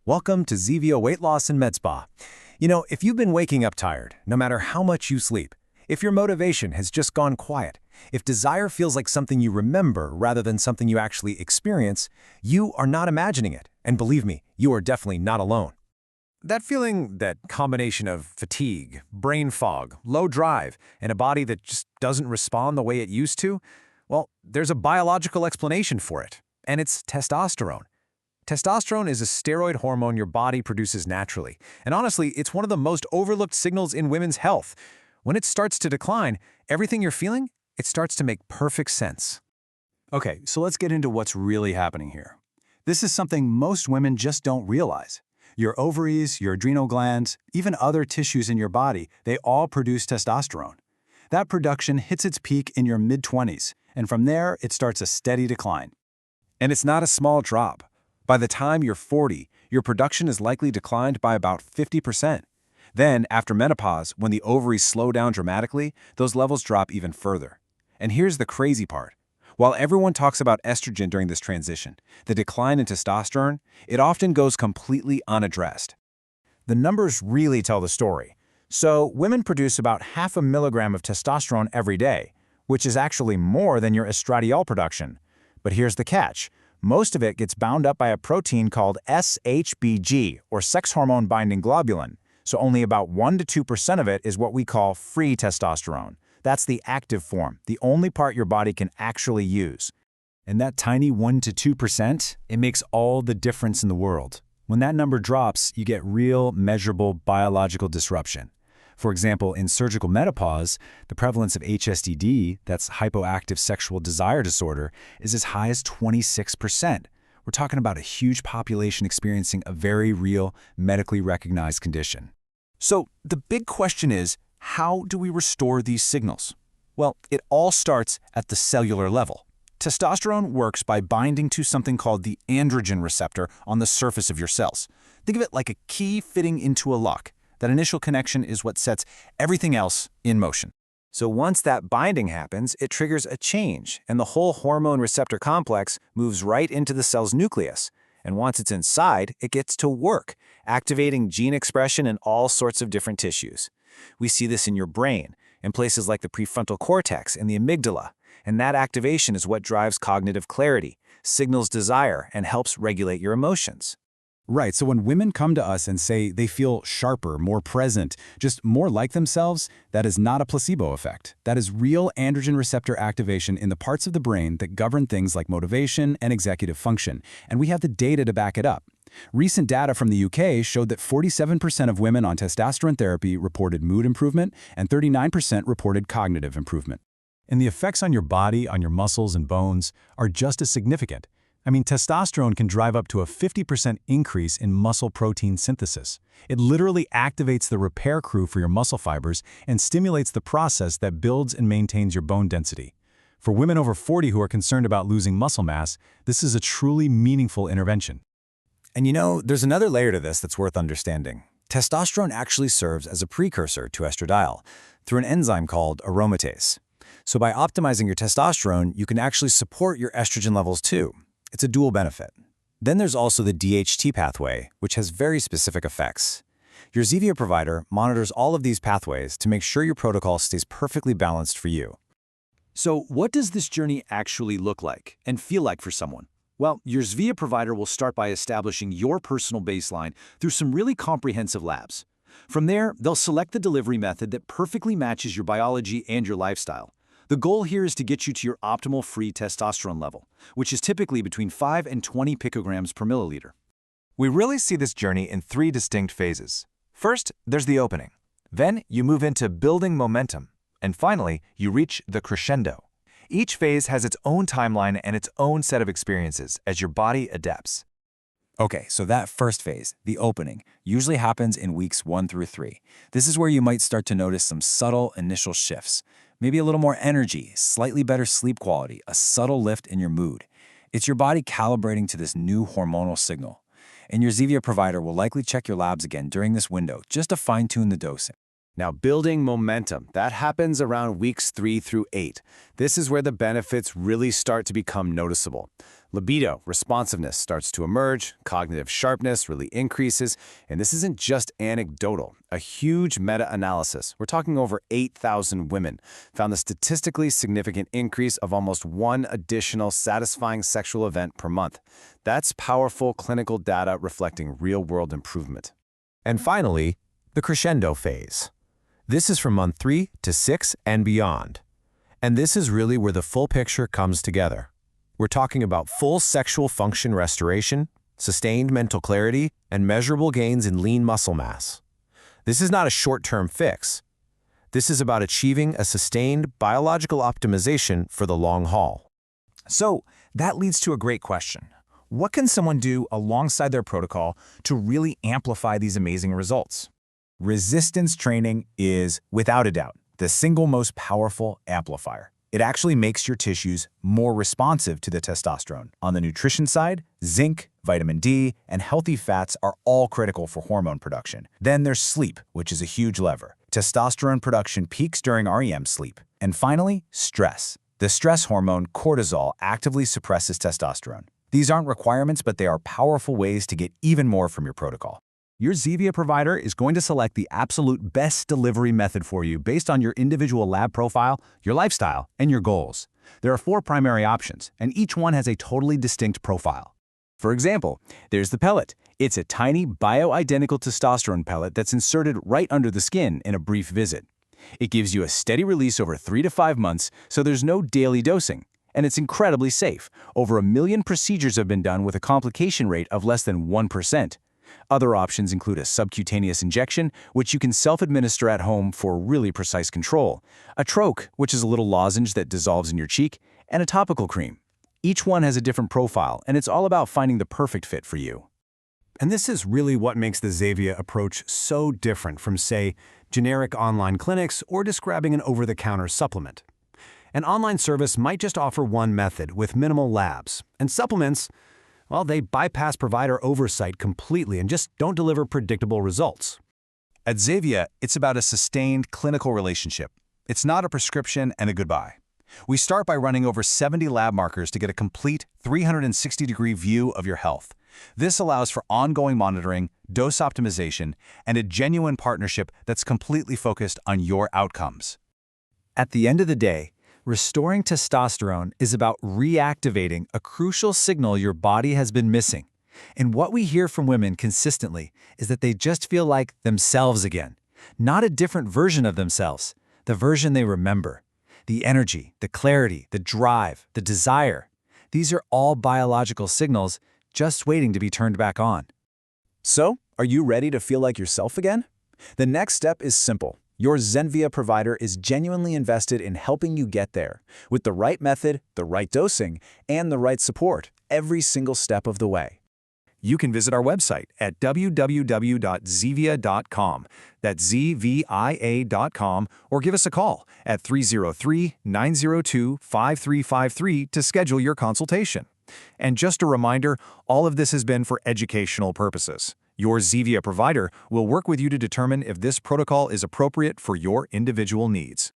Welcome to Zvia Weight Loss Medspa. If you've been waking up tired, no matter how much you sleep, if your motivation has just gone quiet, if desire feels like something you remember rather than something you actually experience, you are not imagining it. And believe me, you are definitely not alone. That feeling, that combination of fatigue, brain fog, low drive, and a body that just doesn't respond the way it used to, well, there's a biological explanation for it, and it's testosterone. Testosterone is a steroid hormone your body produces naturally, and honestly, it's one of the most overlooked signals in women's health. When it starts to decline, everything you're feeling, it starts to make perfect sense. Okay, so let's get into what's really happening here. This is something most women just don't realize. Your ovaries, your adrenal glands, even other tissues in your body, they all produce testosterone. That production hits its peak in your mid-20s, and from there, it starts a steady decline. And it's not a small drop. By the time you're 40, your production is likely declined by about 50%. Then, after menopause, when the ovaries slow down dramatically, those levels drop even further. And here's the crazy part. While everyone talks about estrogen during this transition, the decline in testosterone, it often goes completely unaddressed. The numbers really tell the story. So, women produce about 0.5 milligram of testosterone every day, which is actually more than your estradiol production. But here's the catch. Most of it gets bound up by a protein called SHBG, or sex hormone binding globulin, so only about 1 to 2% of it is what we call free testosterone. That's the active form, the only part your body can actually use. And that tiny 1 to 2%, it makes all the difference in the world. When that number drops, you get real, measurable biological disruption. For example, in surgical menopause, the prevalence of HSDD, that's hypoactive sexual desire disorder, is as high as 26%. We're talking about a huge population experiencing a very real, medically recognized condition. So the big question is, how do we restore these signals? Well, it all starts at the cellular level. Testosterone works by binding to something called the androgen receptor on the surface of your cells. Think of it like a key fitting into a lock. That initial connection is what sets everything else in motion. So once that binding happens, it triggers a change, and the whole hormone receptor complex moves right into the cell's nucleus. And once it's inside, it gets to work, activating gene expression in all sorts of different tissues. We see this in your brain, in places like the prefrontal cortex and the amygdala, and that activation is what drives cognitive clarity, signals desire, and helps regulate your emotions. Right, so when women come to us and say they feel sharper, more present, just more like themselves, that is not a placebo effect. That is real androgen receptor activation in the parts of the brain that govern things like motivation and executive function, and we have the data to back it up. Recent data from the UK showed that 47% of women on testosterone therapy reported mood improvement and 39% reported cognitive improvement. And the effects on your body, on your muscles and bones, are just as significant. Testosterone can drive up to a 50% increase in muscle protein synthesis. It literally activates the repair crew for your muscle fibers and stimulates the process that builds and maintains your bone density. For women over 40 who are concerned about losing muscle mass, this is a truly meaningful intervention. And there's another layer to this that's worth understanding. Testosterone actually serves as a precursor to estradiol through an enzyme called aromatase. So by optimizing your testosterone, you can actually support your estrogen levels too. It's a dual benefit. Then there's also the DHT pathway, which has very specific effects. Your Zvia provider monitors all of these pathways to make sure your protocol stays perfectly balanced for you. So what does this journey actually look like and feel like for someone? Well, your Zvia provider will start by establishing your personal baseline through some really comprehensive labs. From there, they'll select the delivery method that perfectly matches your biology and your lifestyle. The goal here is to get you to your optimal free testosterone level, which is typically between 5 and 20 picograms per milliliter. We really see this journey in 3 distinct phases. First, there's the opening. Then you move into building momentum. And finally, you reach the crescendo. Each phase has its own timeline and its own set of experiences as your body adapts. Okay, so that first phase, the opening, usually happens in weeks 1 through 3. This is where you might start to notice some subtle initial shifts. Maybe a little more energy, slightly better sleep quality, a subtle lift in your mood. It's your body calibrating to this new hormonal signal. And your Zvia provider will likely check your labs again during this window just to fine-tune the dosing. Now, building momentum, that happens around weeks 3 through 8. This is where the benefits really start to become noticeable. Libido, responsiveness starts to emerge, cognitive sharpness really increases, and this isn't just anecdotal. A huge meta-analysis, we're talking over 8,000 women, found a statistically significant increase of almost one additional satisfying sexual event per month. That's powerful clinical data reflecting real-world improvement. And finally, the crescendo phase. This is from month 3 to 6 and beyond. And this is really where the full picture comes together. We're talking about full sexual function restoration, sustained mental clarity, and measurable gains in lean muscle mass. This is not a short-term fix. This is about achieving a sustained biological optimization for the long haul. So that leads to a great question. What can someone do alongside their protocol to really amplify these amazing results? Resistance training is, without a doubt, the single most powerful amplifier. It actually makes your tissues more responsive to the testosterone. On the nutrition side, zinc, vitamin D, and healthy fats are all critical for hormone production. Then there's sleep, which is a huge lever. Testosterone production peaks during REM sleep. And finally, stress. The stress hormone cortisol actively suppresses testosterone. These aren't requirements, but they are powerful ways to get even more from your protocol. Your Zvia provider is going to select the absolute best delivery method for you based on your individual lab profile, your lifestyle, and your goals. There are 4 primary options, and each one has a totally distinct profile. For example, there's the pellet. It's a tiny bioidentical testosterone pellet that's inserted right under the skin in a brief visit. It gives you a steady release over 3 to 5 months, so there's no daily dosing. And it's incredibly safe. Over 1 million procedures have been done with a complication rate of less than 1%. Other options include a subcutaneous injection, which you can self-administer at home for really precise control, a troche, which is a little lozenge that dissolves in your cheek, and a topical cream. Each one has a different profile, and it's all about finding the perfect fit for you. And this is really what makes the Zvia approach so different from, say, generic online clinics or just grabbing an over-the-counter supplement. An online service might just offer one method with minimal labs, and supplements, well, they bypass provider oversight completely and just don't deliver predictable results. At Zvia, it's about a sustained clinical relationship. It's not a prescription and a goodbye. We start by running over 70 lab markers to get a complete 360-degree view of your health. This allows for ongoing monitoring, dose optimization, and a genuine partnership that's completely focused on your outcomes. At the end of the day, restoring testosterone is about reactivating a crucial signal your body has been missing. And what we hear from women consistently is that they just feel like themselves again, not a different version of themselves, the version they remember. The energy, the clarity, the drive, the desire. These are all biological signals just waiting to be turned back on. So, are you ready to feel like yourself again? The next step is simple. Your Zvia provider is genuinely invested in helping you get there, with the right method, the right dosing, and the right support every single step of the way. You can visit our website at www.zvia.com, that's zvia.com, or give us a call at 303-902-5353 to schedule your consultation. And just a reminder, all of this has been for educational purposes. Your Zvia provider will work with you to determine if this protocol is appropriate for your individual needs.